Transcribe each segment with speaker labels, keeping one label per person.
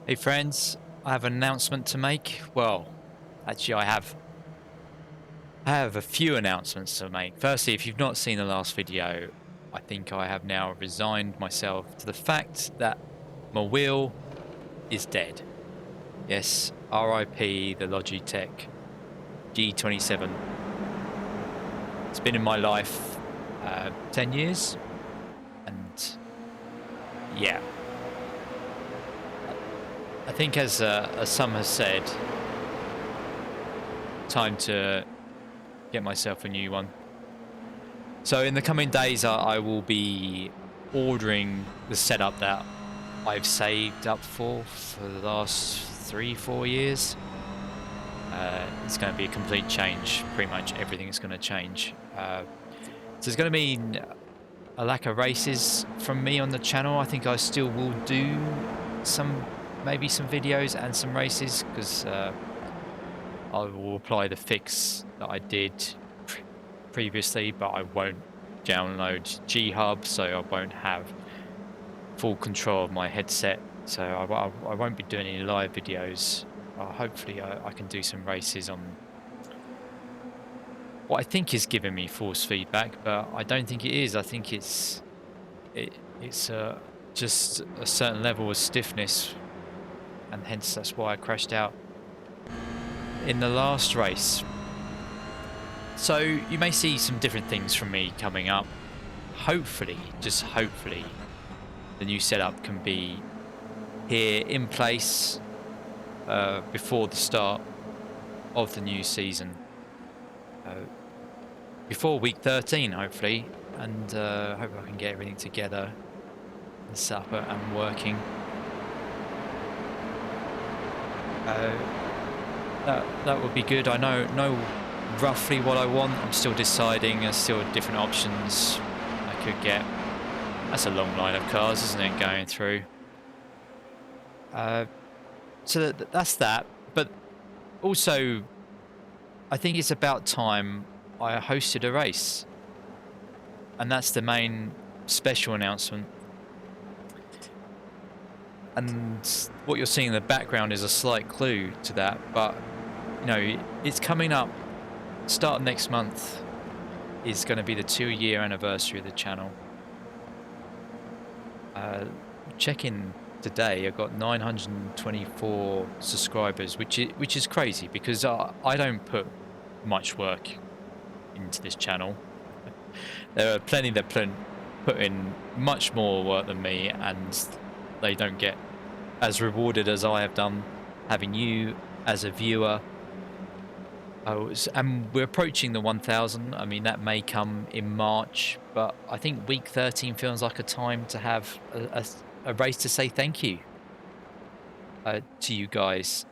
Speaker 1: Hey friends, I have an announcement to make. Well, actually I have a few announcements to make. Firstly, if you've not seen the last video, I think I have now resigned myself to the fact that my wheel is dead. Yes, RIP the Logitech G27. It's been in my life 10 years, and yeah, I think as some has said, time to get myself a new one. So in the coming days, I will be ordering the setup that I've saved up for the last 3-4 years. It's going to be a complete change. Pretty much everything is going to change. So there's going to be a lack of races from me on the channel. I think I still will do maybe some videos and some races, because I will apply the fix that I did previously, but I won't download G-Hub, so I won't have full control of my headset, so I won't be doing any live videos. Hopefully I can do some races on what I think is giving me force feedback, but I don't think it is. I think it's just a certain level of stiffness, and hence that's why I crashed out in the last race. So you may see some different things from me coming up. Hopefully, just hopefully, the new setup can be here in place before the start of the new season. Before week 13, hopefully, and hope I can get everything together and set up and working. That would be good. I know roughly what I want. I'm still deciding. There's still different options I could get. That's a long line of cars, isn't it, going through? So that's that. But also, I think it's about time I hosted a race, and that's the main special announcement. And what you're seeing in the background is a slight clue to that, but you know, it's coming up. Start next month is going to be the 2-year anniversary of the channel. Check-in today, I've got 924 subscribers, which is crazy, because I don't put much work into this channel. There are plenty that put in much more work than me, and they don't get as rewarded as I have done, having you as a viewer. And we're approaching the 1,000. I mean, that may come in March, but I think week 13 feels like a time to have a race to say thank you to you guys,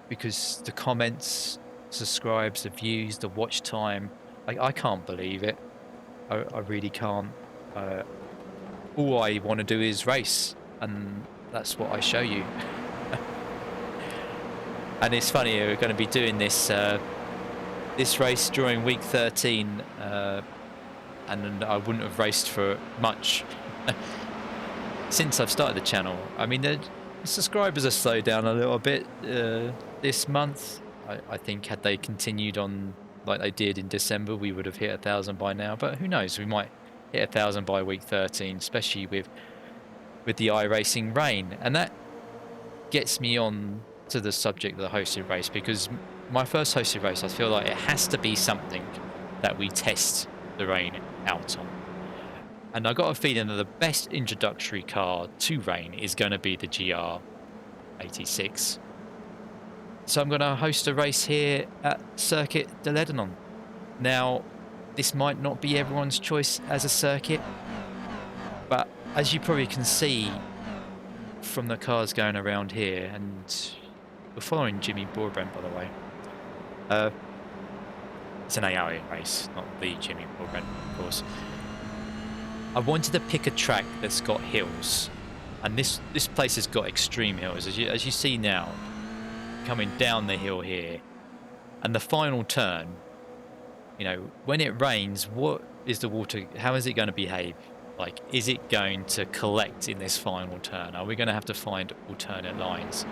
Speaker 1: because the comments, subscribes, the views, the watch time, I can't believe it. I really can't. All I want to do is race, and that's what I show you. And it's funny, we're going to be doing this this race during week 13, and I wouldn't have raced for much since I've started the channel. I mean, the subscribers have slowed down a little bit this month. I think had they continued on like they did in December, we would have hit 1,000 by now. But who knows? We might hit 1,000 by week 13, especially with the iracing rain. And that gets me on to the subject of the hosted race, because my first hosted race, I feel like it has to be something that we test the rain out on. And I got a feeling that the best introductory car to rain is going to be the GR86. So I'm going to host a race here at Circuit de Ledenon. Now, this might not be everyone's choice as a circuit, but as you probably can see from the cars going around here, and we're following Jimmy Broadbent, by the way. It's an AOA race, not the Jimmy Broadbent, of course. I wanted to pick a track that's got hills, and this place has got extreme hills, as you see now, coming down the hill here, and the final turn. You know, when it rains, what is the water? How is it going to behave? Like, is it going to collect in this final turn? Are we going to have to find alternate lines?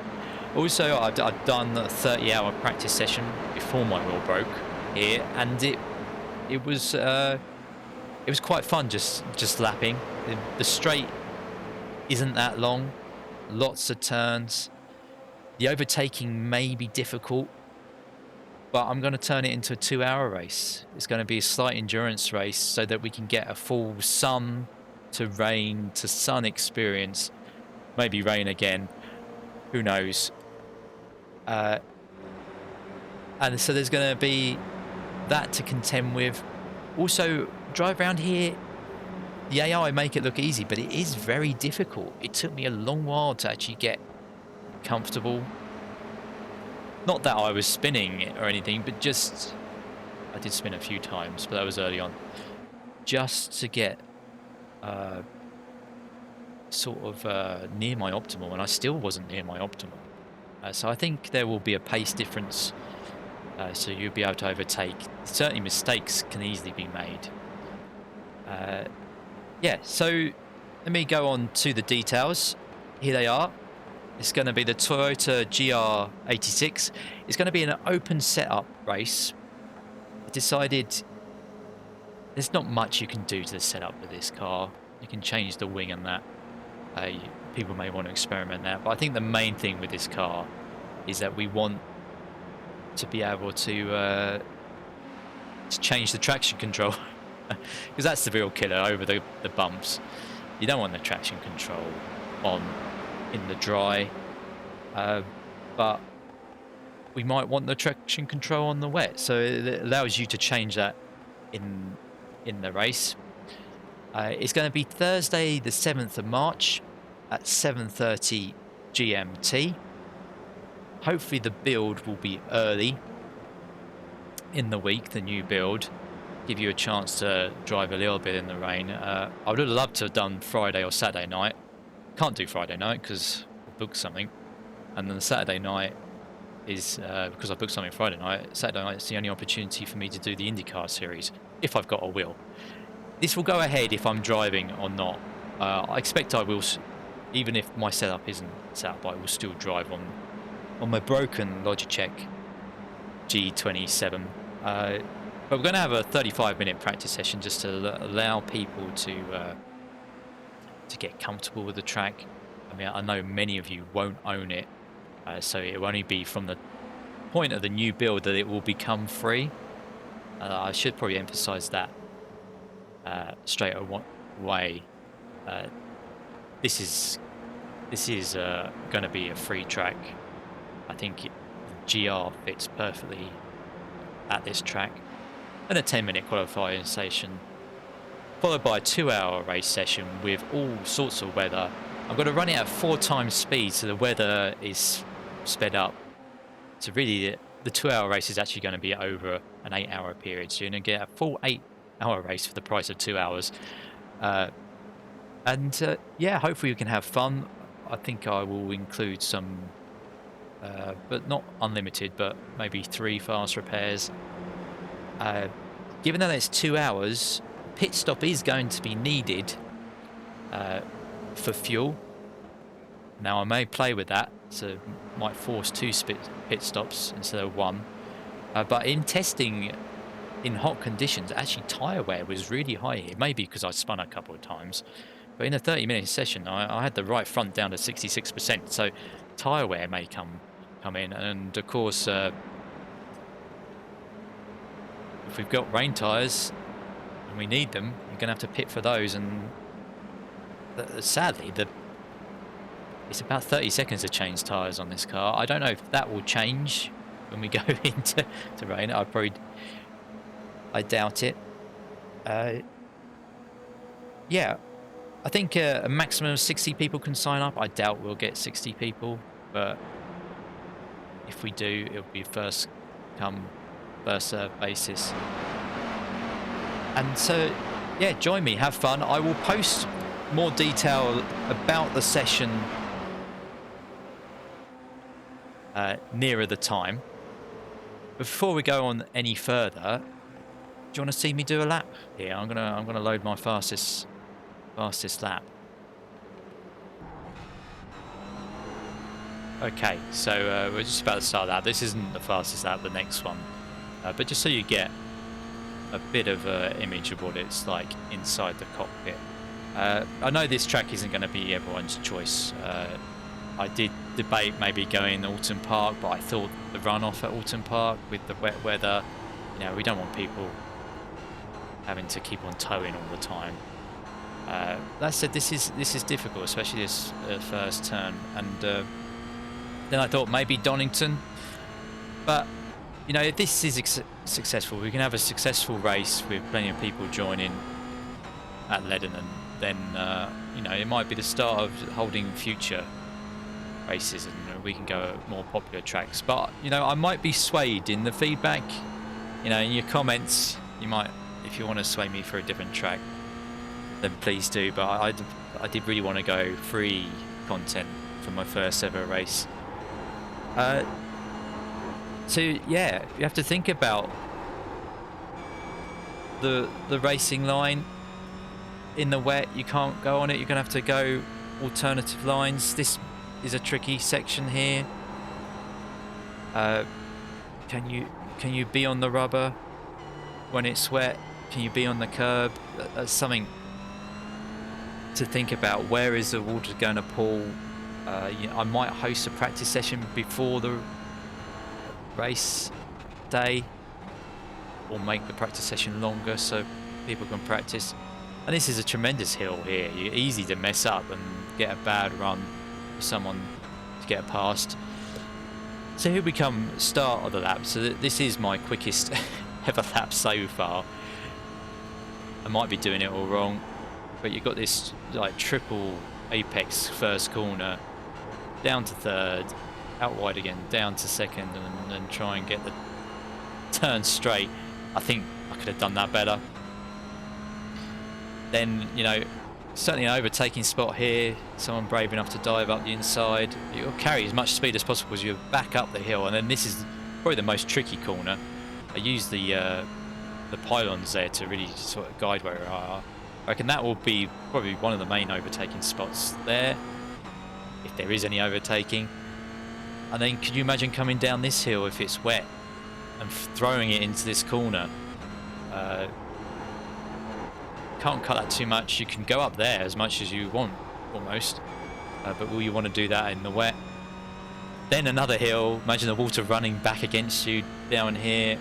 Speaker 1: Also, I've done a 30-hour practice session before my wheel broke here, and it was quite fun just lapping. The straight isn't that long, lots of turns. The overtaking may be difficult, but I'm going to turn it into a 2-hour race. It's going to be a slight endurance race so that we can get a full sun to rain to sun experience. Maybe rain again. Who knows? And so there's going to be that to contend with. Also, drive around here. The AI make it look easy, but it is very difficult. It took me a long while to actually get comfortable. Not that I was spinning or anything, but just... I did spin a few times, but that was early on. Just to get sort of near my optimal, and I still wasn't near my optimal. So I think there will be a pace difference, so you'll be able to overtake. Certainly mistakes can easily be made. Yeah, so let me go on to the details. Here they are. It's going to be the Toyota GR86. It's going to be an open setup race. I decided there's not much you can do to the setup of this car. You can change the wing and that. People may want to experiment that, but I think the main thing with this car is that we want to be able to change the traction control, because that's the real killer over the bumps. You don't want the traction control on in the dry, but we might want the traction control on the wet, so it allows you to change that in the race. It's going to be Thursday the 7th of March at 7:30 GMT. Hopefully the build will be early in the week, the new build. Give you a chance to drive a little bit in the rain. I would have loved to have done Friday or Saturday night. Can't do Friday night because I booked something. And then the Saturday night is, because I booked something Friday night, Saturday night is the only opportunity for me to do the IndyCar series, if I've got a wheel. This will go ahead if I'm driving or not. I expect I will, even if my setup isn't set up, I will still drive on my broken Logitech G27. But we're going to have a 35-minute practice session just to allow people to get comfortable with the track. I mean, I know many of you won't own it, so it will only be from the point of the new build that it will become free. I should probably emphasize that straight away. This is going to be a free track. I think the GR fits perfectly at this track. And a 10-minute qualifying session, followed by a 2-hour race session with all sorts of weather. I'm going to run it at 4 times speed, so the weather is sped up. So really, the 2-hour race is actually going to be over an 8-hour period. So you're going to get a full 8-hour race for the price of 2 hours. Yeah, hopefully you can have fun. I think I will include some, but not unlimited, but maybe 3 fast repairs. Given that it's 2 hours, pit stop is going to be needed for fuel. Now I may play with that, so might force 2 pit stops instead of 1. But in testing in hot conditions, actually tyre wear was really high here. Maybe because I spun a couple of times. But in a 30-minute session, I had the right front down to 66%, so tyre wear may come in. And of course, if we've got rain tyres and we need them, you're going to have to pit for those. And sadly, it's about 30 seconds to change tyres on this car. I don't know if that will change when we go into rain. I doubt it. Yeah. I think a maximum of 60 people can sign up. I doubt we'll get 60 people, but if we do, it'll be first come, first served basis. And so, yeah, join me, have fun. I will post more detail about the session nearer the time. Before we go on any further, do you want to see me do a lap here? I'm gonna load my fastest fastest lap. Okay, so we're just about to start that. This isn't the fastest lap, the next one. But just so you get a bit of an image of what it's like inside the cockpit. I know this track isn't going to be everyone's choice. I did debate maybe going Alton Park, but I thought the runoff at Alton Park with the wet weather, you know, we don't want people having to keep on towing all the time. That said, this is difficult, especially this first turn. And then I thought maybe Donington, but you know, if this is successful, we can have a successful race with plenty of people joining at Ledenon. Then you know, it might be the start of holding future races, and we can go at more popular tracks. But you know, I might be swayed in the feedback. You know, in your comments, you might, if you want to sway me for a different track, then please do. But I did really want to go free content for my first ever race. So yeah, you have to think about the racing line. In the wet, you can't go on it. You're gonna have to go alternative lines. This is a tricky section here. Can you be on the rubber when it's wet? Can you be on the curb? That's something to think about. Where is the water going to pool? You know, I might host a practice session before the race day, or make the practice session longer so people can practice. And this is a tremendous hill here. You're easy to mess up and get a bad run for someone to get past. So here we come, start of the lap. So this is my quickest ever lap so far. I might be doing it all wrong, but you've got this like triple apex first corner, down to third, out wide again, down to second, and then try and get the turn straight. I think I could have done that better. Then, you know, certainly an overtaking spot here. Someone brave enough to dive up the inside. You'll carry as much speed as possible as you back up the hill, and then this is probably the most tricky corner. I use the pylons there to really sort of guide where we are. I reckon that will be probably one of the main overtaking spots there, if there is any overtaking. And then could you imagine coming down this hill if it's wet and throwing it into this corner? Can't cut that too much. You can go up there as much as you want, almost, but will you want to do that in the wet? Then another hill. Imagine the water running back against you down here,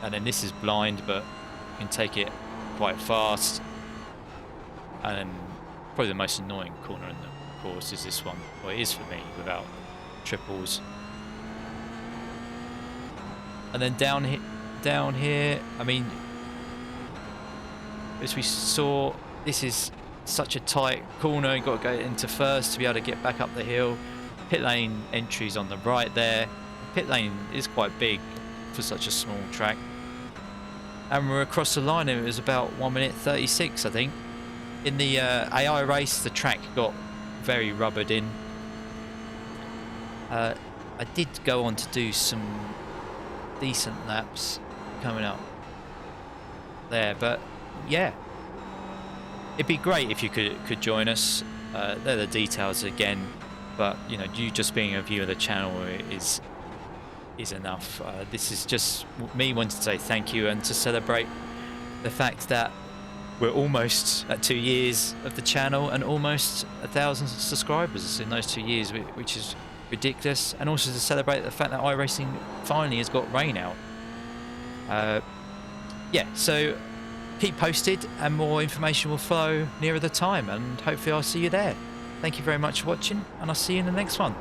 Speaker 1: and then this is blind, but you can take it quite fast. And then probably the most annoying corner in the course is this one. Well, it is for me without triples. And then down here, I mean, as we saw, this is such a tight corner. You've got to go into first to be able to get back up the hill. Pit lane entries on the right there. Pit lane is quite big for such a small track. And we're across the line, and it was about 1 minute 36, I think. In the AI race, the track got very rubbered in. I did go on to do some decent laps coming up there, but yeah, it'd be great if you could join us. They're the details again, but you know, you just being a viewer of the channel is enough. This is just me wanting to say thank you and to celebrate the fact that we're almost at 2 years of the channel and almost 1,000 subscribers in those 2 years, which is ridiculous. And also to celebrate the fact that iRacing finally has got rain out. Yeah, so keep posted and more information will follow nearer the time, and hopefully I'll see you there. Thank you very much for watching, and I'll see you in the next one.